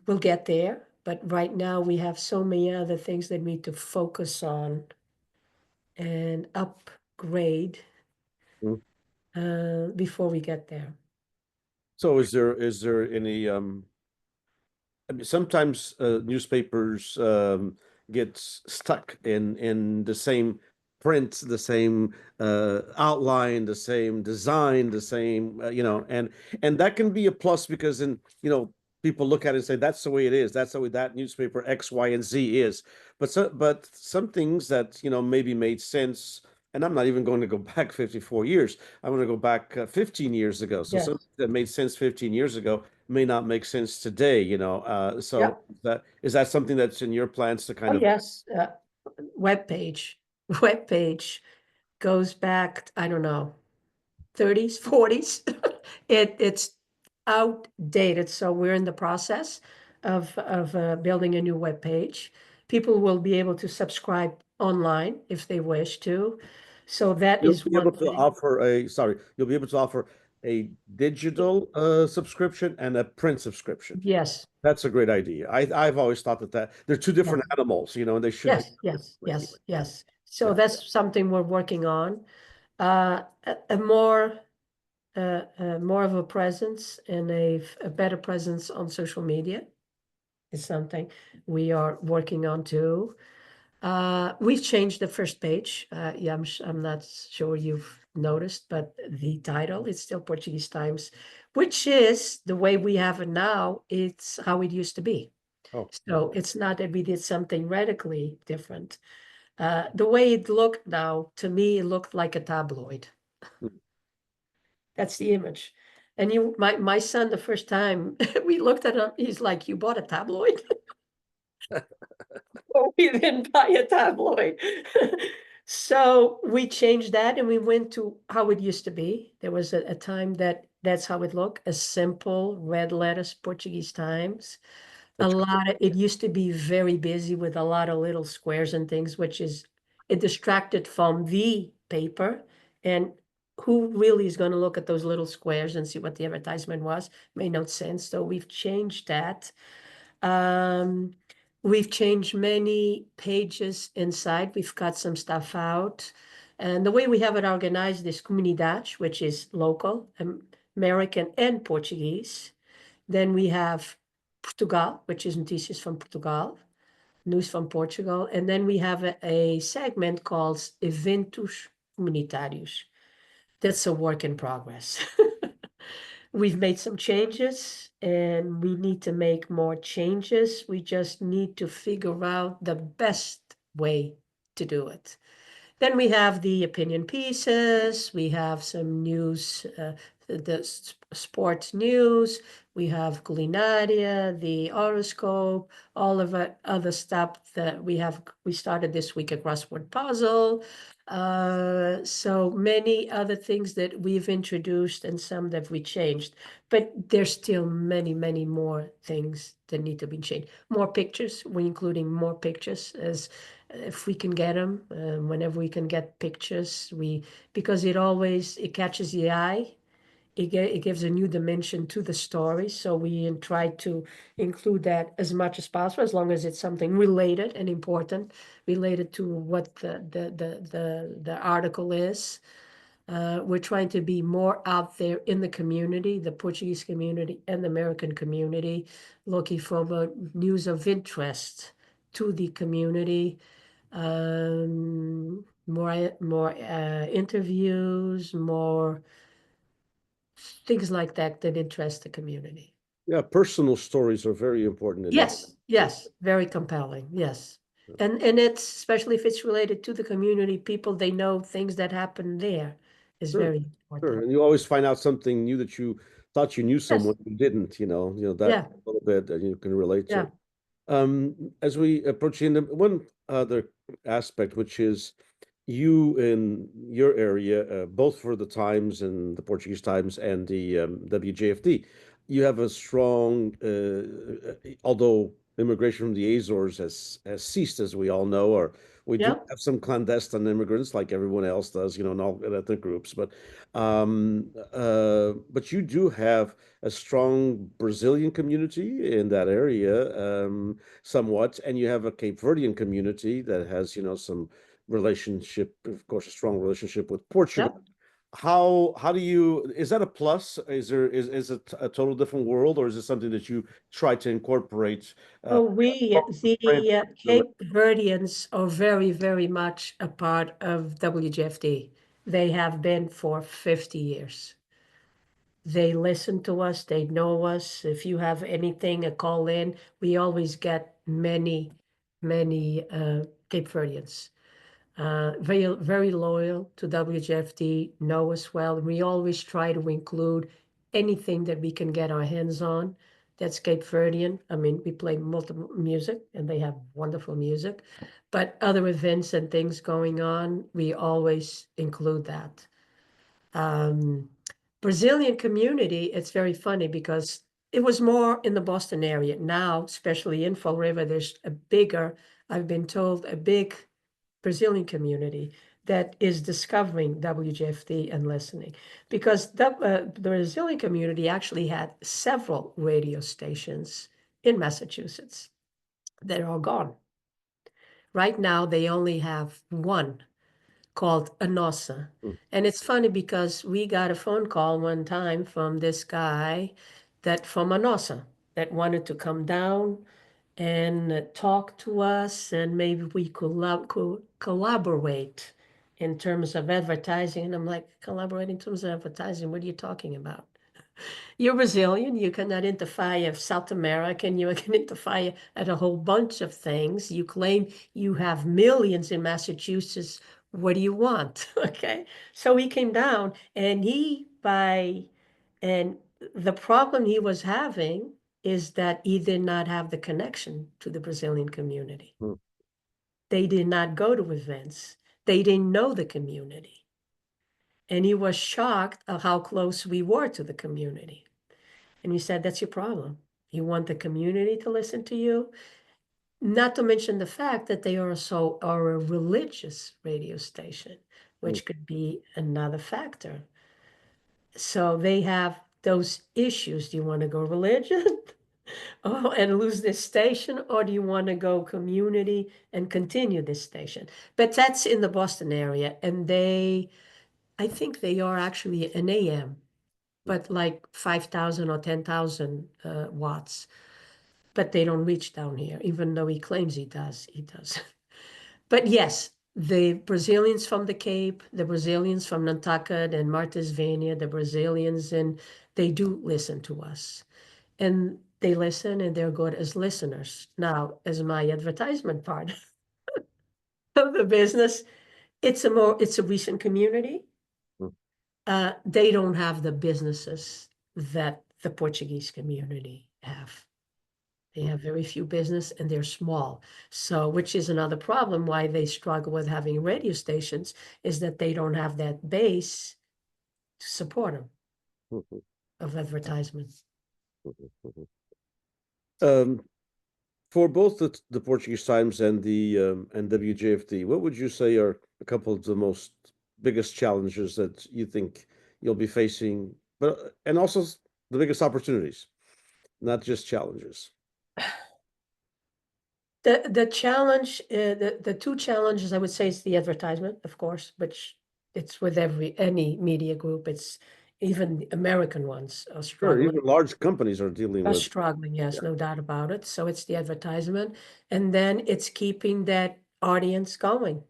we'll get there. But right now we have so many other things that we need to focus on and upgrade Mm. before we get there. So is there any I mean, sometimes newspapers get stuck in the same print, the same outline, the same design, the same, and that can be a plus because then, people look at it and say, that's the way it is. That's the way that newspaper X, Y, and Z is. But some things that, maybe made sense, and I'm not even going to go back 54 years. I'm going to go back 15 years ago. So Yes. something that made sense 15 years ago may not make sense today, So Yep. is that something that's in your plans to kind Oh, of yes. Web page goes back, I don't know, 30s, 40s. It's outdated. So we're in the process of building a new web page. People will be able to subscribe online if they wish to. So that you'll is be one able to thing. offer you'll be able to offer a digital subscription and a print subscription. Yes, That's a great idea. I've always thought that they're two yes, different animals, and they should be yes, yes, anyway. yes, yes. So Yeah. that's something we're working on. A more more of a presence and a better presence on social media is something we are working on too. We've changed the first page. Yeah, I'm not sure you've noticed, but the title is still Portuguese Times, which is the way we have it now. It's how it used to be. Oh, So it's not that we did something radically different. The way it looked now, to me, it looked like a tabloid. That's the image. And my son, the first time we looked at him, he's like, "You bought a tabloid?" Well, we didn't buy a tabloid. So we changed that and we went to how it used to be. There was a time that's how it looked, a simple red letters Portuguese Times. that's It used to be very busy with a lot of little squares and things, which is it distracted from the paper. And who really is going to look at those little squares and see what the advertisement was? Made no sense. So we've changed that. Um, we've changed many pages inside. We've cut some stuff out. And the way we have it organized is Comunidade, which is local, American and Portuguese. Then we have Portugal, which is notícias from Portugal, news from Portugal. And then we have a segment called Eventos Comunitários. That's a work in progress. We've made some changes and we need to make more changes. We just need to figure out the best way to do it. Then we have the opinion pieces, we have some news, the sports news, we have culinaria, the horoscope, all of it, other stuff that we started this week a crossword puzzle. So many other things that we've introduced and some that we changed, but there's still many, many more things that need to be changed. More pictures, we're including more pictures as if we can get them, whenever we can get pictures, because it catches the eye. It gives a new dimension to the story. So we try to include that as much as possible, as long as it's something related and important, related to what the article is. We're trying to be more out there in the community, the Portuguese community and the American community, looking for the news of interest to the community. More interviews, more things like that interest the community. Yeah, personal stories are very important in every. Yes, very compelling. Yes. And it's especially if it's related to the community, people they know things that happen there is Sure, very sure. important. And you always find out something new that you thought you knew Yes. someone who didn't, that Yeah. little bit that you can relate Yeah. to. As we approach the end, one other aspect, which is you in your area, both for the Times and the Portuguese Times and the WJFD, you have a strong, although immigration from the Azores has ceased, as we all know, or we do Yeah. have some clandestine immigrants like everyone else does, in all ethnic groups, but you do have a strong Brazilian community in that area, somewhat, and you have a Cape Verdean community that has, some relationship, of course, a strong relationship with Yeah. Portugal. how do you, is that a plus? Is it a total different world, or is it something that you try to incorporate? Oh, the Cape Verdeans are very, very much a part of WGFD. They have been for 50 years. They listen to us, they know us. If you have anything, a call in, we always get many, many Cape Verdeans. Very, very loyal to WGFD, know us well. We always try to include anything that we can get our hands on that's Cape Verdean. I mean, we play multiple music and they have wonderful music, but other events and things going on, we always include that. Brazilian community, it's very funny because it was more in the Boston area. Now, especially in Fall River, there's a bigger, I've been told, a big Brazilian community that is discovering WGFD and listening, because the Brazilian community actually had several radio stations in Massachusetts that are gone. Right now, they only have one called A Nossa. And it's funny because we got a phone call one time from this guy that from A Nossa that wanted to come down and talk to us, and maybe we could collaborate in terms of advertising. And I'm like, collaborate in terms of advertising? What are you talking about? You're Brazilian, you can identify as South American, you can identify at a whole bunch of things. You claim you have millions in Massachusetts. What do you want? Okay. So he came down and and the problem he was having is that he did not have the connection to the Brazilian community. They did not go to events. They didn't know the community. And he was shocked at how close we were to the community. And he said, that's your problem. You want the community to listen to you? Not to mention the fact that they also are a religious radio station, which could be another factor. So they have those issues. Do you want to go religion and lose this station, or do you want to go community and continue this station? But that's in the Boston area, and I think they are actually an AM, but like 5,000 or 10,000 watts. But they don't reach down here, even though he claims he does. He does. But yes, the Brazilians from the Cape, the Brazilians from Nantucket and Martha's Vineyard, the Brazilians, and they do listen to us. And they listen and they're good as listeners. Now, as my advertisement part of the business, it's a recent community. They don't have the businesses that the Portuguese community have. They have very few business and they're small. So, which is another problem why they struggle with having radio stations, is that they don't have that base to support them of advertisements. For both the Portuguese Times and the and WJFD, what would you say are a couple of the most biggest challenges that you think you'll be facing, but and also the biggest opportunities, not just challenges? The challenge, the two challenges I would say is the advertisement, of course, which it's with any media group. It's even American ones are Sure, struggling. even large companies are dealing Are with. struggling, yes, no doubt about it. So it's the advertisement, and then it's keeping that audience going,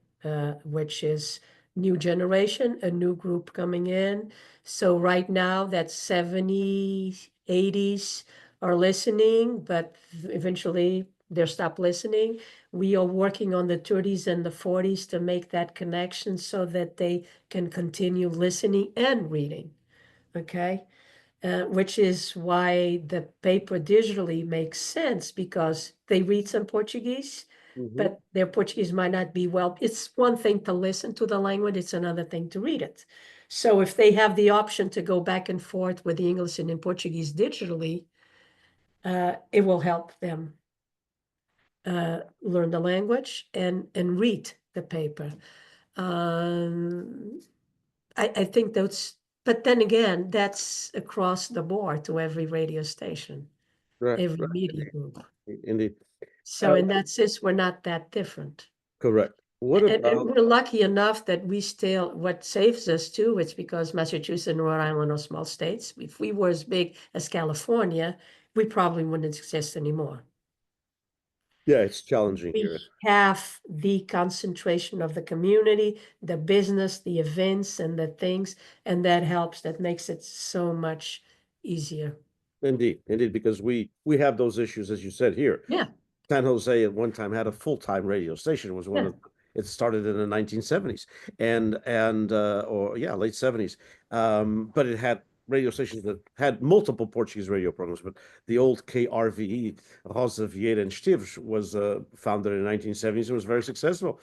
which is new generation, a new group coming in. So right now, that 70s, 80s are listening, but eventually they'll stop listening. We are working on the 30s and the 40s to make that connection so that they can continue listening and reading, okay? Which is why the paper digitally makes sense, because they read some Portuguese, but their Portuguese might not be well. It's one thing to listen to the language, it's another thing to read it. So if they have the option to go back and forth with the English and in Portuguese digitally, it will help them learn the language and read the paper. I think that's, but then again, that's across the board to every radio station, Right, every right, media group. indeed. So in that sense, we're not that different. Correct. What And about, we're lucky enough that we still, what saves us too, it's because Massachusetts and Rhode Island are small states. If we were as big as California, we probably wouldn't exist anymore. yeah, it's challenging We here. have the concentration of the community, the business, the events and the things, and that helps. That makes it so much easier. Indeed, indeed, because we have those issues, as you said here. Yeah, San Jose at one time had a full-time radio station. It was one yeah. of it started in the 1970s and or yeah, late 70s. But it had radio stations that had multiple Portuguese radio programs. But the old KRVE, Rosa Vieira and Esteves, was founded in the 1970s and was very successful.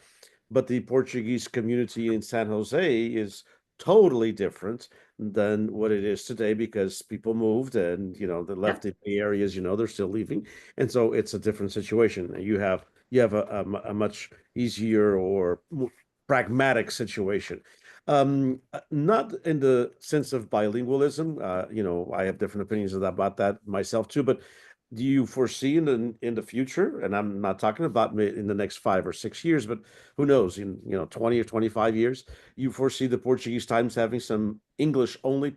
But the Portuguese community in San Jose is totally different than what it is today because people moved and they left Yep. the Bay areas, they're still leaving. And so it's a different situation. You have a much easier or more pragmatic situation. Not in the sense of bilingualism. I have different opinions about that myself too, but do you foresee in the future, and I'm not talking about in the next 5 or 6 years, but who knows, in 20 or 25 years, you foresee the Portuguese Times having some English only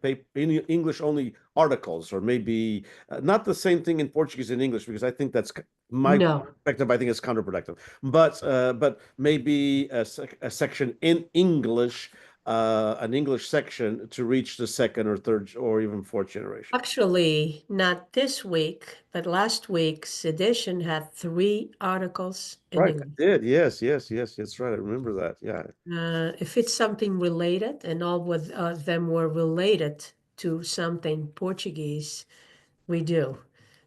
articles, or maybe not the same thing in Portuguese and English, because I think that's my No. perspective. I think it's counterproductive. But maybe a section in English, an English section to reach the second or third or even fourth generation. Actually, not this week, but last week's edition had 3 articles in Right, I English. did. Yes, yes, yes. That's right. I remember that. Yeah. If it's something related, and all of them were related to something Portuguese, we do.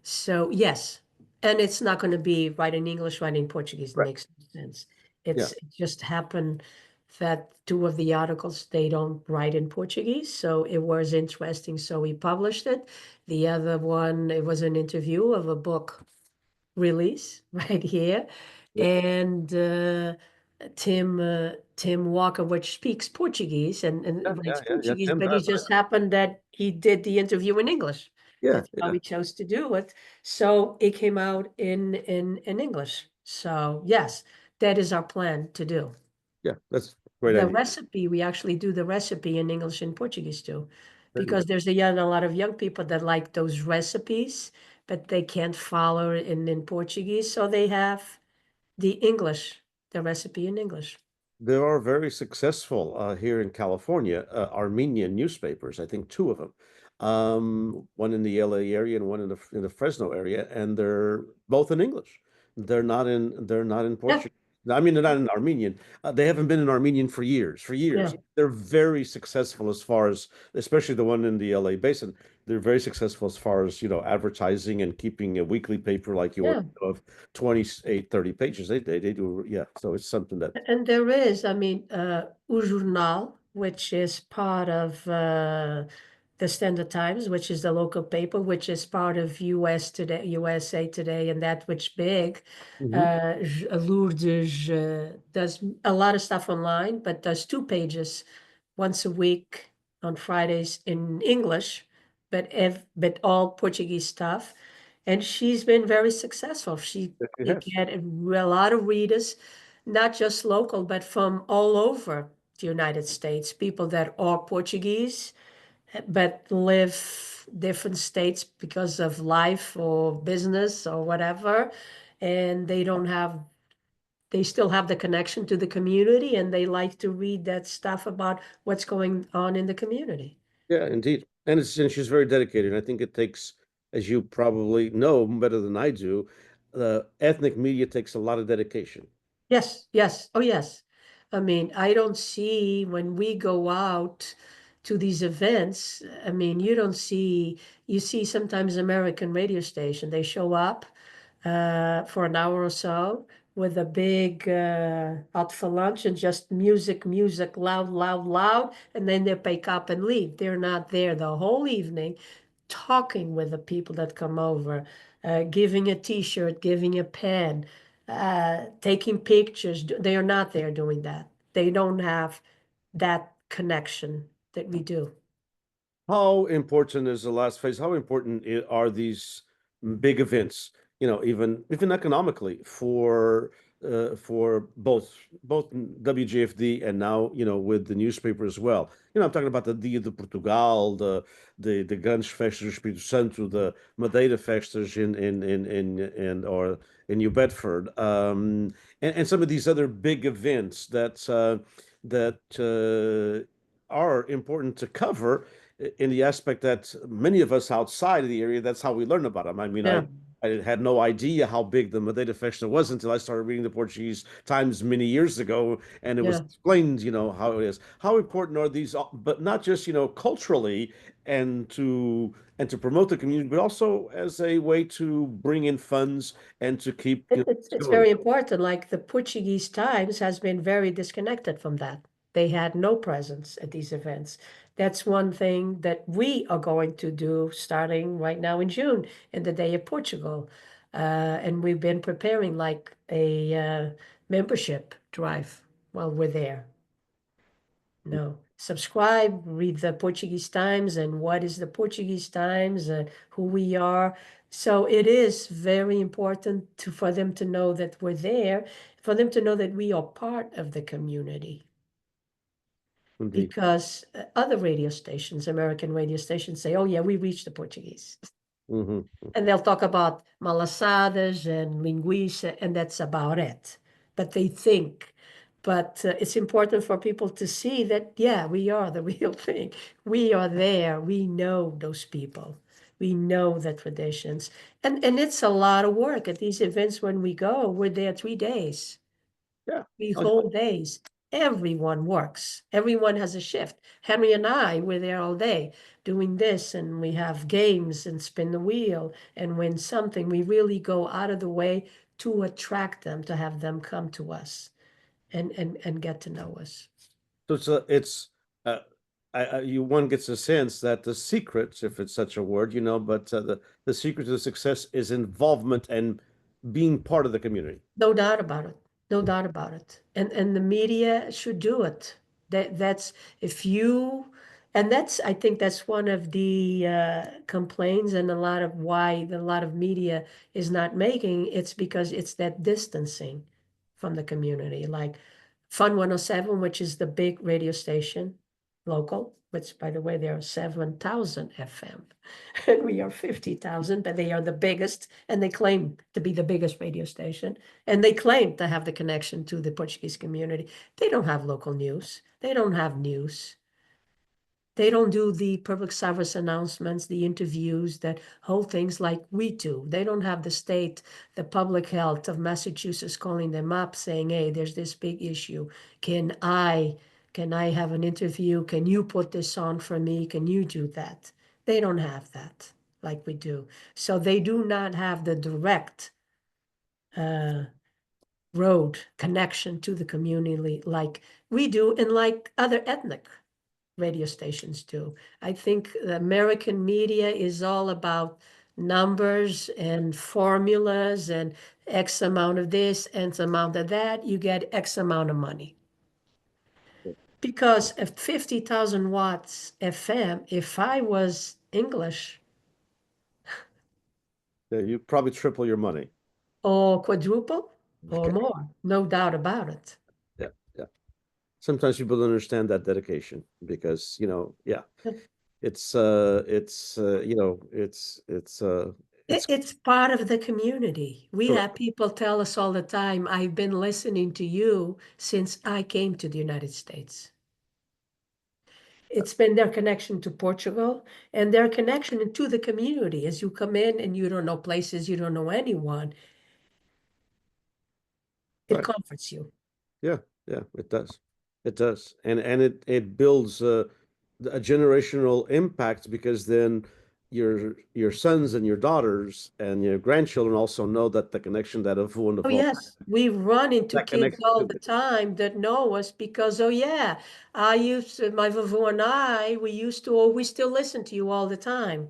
So yes, and it's not going to be right in English, right in Portuguese. It Right. makes no sense. Yeah. It just happened that 2 of the articles they don't write in Portuguese, so it was interesting. So we published it. The other one, it was an interview of a book release right here, Yeah. and Tim Walker, which speaks Portuguese Yeah. and Yeah. writes Yeah. Yeah. Portuguese, Tim but it does. just happened that he did the interview in English. Yeah. That's how Yeah. he chose to do it. So it came out in English. So yes, that is our plan to do. Yeah. That's a great The idea. recipe, we actually do the recipe in English and Portuguese too, Very because good. there's a lot of young people that like those recipes, but they can't follow it in Portuguese, so they have the English, the recipe in English. There are very successful here in California Armenian newspapers. I think two of them, one in the LA area and one in the Fresno area, and they're both in English. They're not in Yeah, Portuguese. I mean, they're not in Armenian. They haven't been in Armenian for years. For yeah, years, they're very successful as far as, especially the one in the LA basin. They're very successful as far as advertising and keeping a weekly paper like yours yeah. of 28, 30 pages. They do, yeah. So it's something that. And there is, I mean, O Jornal, which is part of the Standard Times, which is the local paper, which is part of US Today, USA Today, and that which big. Mhm. Lourdes does a lot of stuff online, but does 2 pages once a week on Fridays in English, but all Portuguese stuff. And she's been very successful. She Yes. get a lot of readers, not just local, but from all over the United States, people that are Portuguese, but live different states because of life or business or whatever. And they still have the connection to the community and they like to read that stuff about what's going on in the community. Yeah, indeed. And she's very dedicated. I think it takes, as you probably know better than I do, ethnic media takes a lot of dedication. Yes, yes. Oh, yes. I mean, I don't see when we go out to these events, I mean, you see sometimes American radio station, they show up for an hour or so with a big out for lunch and just music, loud, loud, loud, and then they pick up and leave. They're not there the whole evening talking with the people that come over, giving a t-shirt, giving a pen, taking pictures. They are not there doing that. They don't have that connection that we do. How important is the last phase? How important are these big events, even economically for for both WGFD and now, with the newspaper as well. I'm talking about the Dia de Portugal, the grandes festas do Espírito Santo, the Madeira festas or in New Bedford, and some of these other big events that are important to cover in the aspect that many of us outside of the area, that's how we learn about them. I mean, Yeah, I had no idea how big the Madeira Festa was until I started reading the Portuguese Times many years ago, and it was yeah. explained, how it is. How important are these, but not just, culturally and to promote the community, but also as a way to bring in funds and to keep, It's going. very important. Like the Portuguese Times has been very disconnected from that. They had no presence at these events. That's one thing that we are going to do starting right now in June, in the Day of Portugal. And we've been preparing like a membership drive while we're there. No. Subscribe, read the Portuguese Times and what is the Portuguese Times, who we are. So it is very important for them to know that we're there, for them to know that we are part of the community. Indeed. Because other radio stations, American radio stations, say, oh, yeah, we reach the Portuguese. Hmm. And they'll talk about malasadas and linguiça, and that's about it. But they think. But it's important for people to see that, yeah, we are the real thing. We are there. We know those people. We know the traditions. And it's a lot of work at these events when we go. We're there 3 days. Yeah. 3 whole days. Everyone works. Everyone has a shift. Henry and I were there all day doing this, and we have games and spin the wheel and win something. We really go out of the way to attract them, to have them come to us and get to know us. So it's uh, one gets a sense that the secret, if it's such a word, but the secret to the success is involvement and being part of the community. No doubt about it. No doubt about it. And the media should do it. That's if you and that's I think that's one of the complaints and a lot of why a lot of media is not making it's because it's that distancing from the community. Like Fun 107, which is the big radio station, local, which by the way, there are 7,000 FM and we are 50,000, but they are the biggest and they claim to be the biggest radio station. And they claim to have the connection to the Portuguese community. They don't have local news. They don't have news. They don't do the public service announcements, the interviews, that whole things like we do. They don't have the state, the public health of Massachusetts calling them up saying, hey, there's this big issue. Can I have an interview? Can you put this on for me? Can you do that? They don't have that like we do. So they do not have the direct road connection to the community like we do and like other ethnic radio stations do. I think the American media is all about numbers and formulas and X amount of this and amount of that. You get X amount of money. Because at 50,000 watts FM, if I was English Yeah, you probably triple your money. or quadruple or Okay. more, no doubt about it. Yeah, yeah. Sometimes people don't understand that dedication because, yeah, it's It's part of the community. We correct. have people tell us all the time, I've been listening to you since I came to the United States. It's been their connection to Portugal and their connection to the community. As you come in and you don't know places, you don't know anyone, it Right. comforts you. Yeah, yeah, it does. It does. And it builds a generational impact because then your sons and your daughters and your grandchildren also know that the connection that Avu and Oh, Avu yes, we run into that kids connection all to the time that know us because, oh, yeah, I used to, my Vavu and I, we used to, or we still listen to you all the time.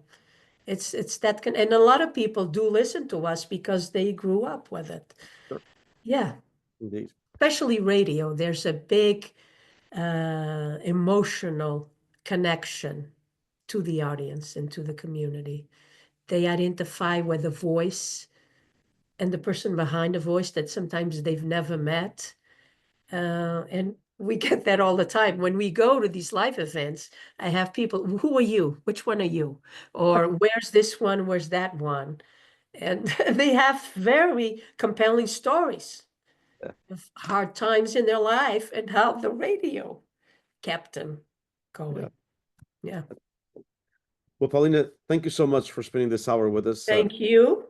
It's that, and a lot of people do listen to us because they grew up with it. Sure, Yeah, indeed. especially radio. There's a big emotional connection to the audience and to the community. They identify with the voice and the person behind the voice that sometimes they've never met. And we get that all the time. When we go to these live events, I have people, who are you? Which one are you? Or where's this one? Where's that one? And they have very compelling stories of hard times in their life and how the radio kept them going. Yeah. Well, Paulina, thank you so much for spending this hour with us. Thank you.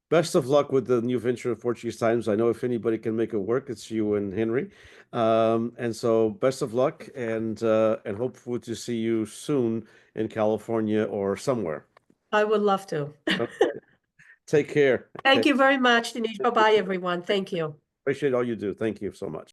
Best of luck with the new venture of Portuguese Times. I know if anybody can make it work, it's you and Henry. And so best of luck, and hopefully to see you soon in California or somewhere. I would love to. Okay. Take care. Thank you very much, Denise. Bye-bye, everyone. Thank you. Appreciate all you do. Thank you so much.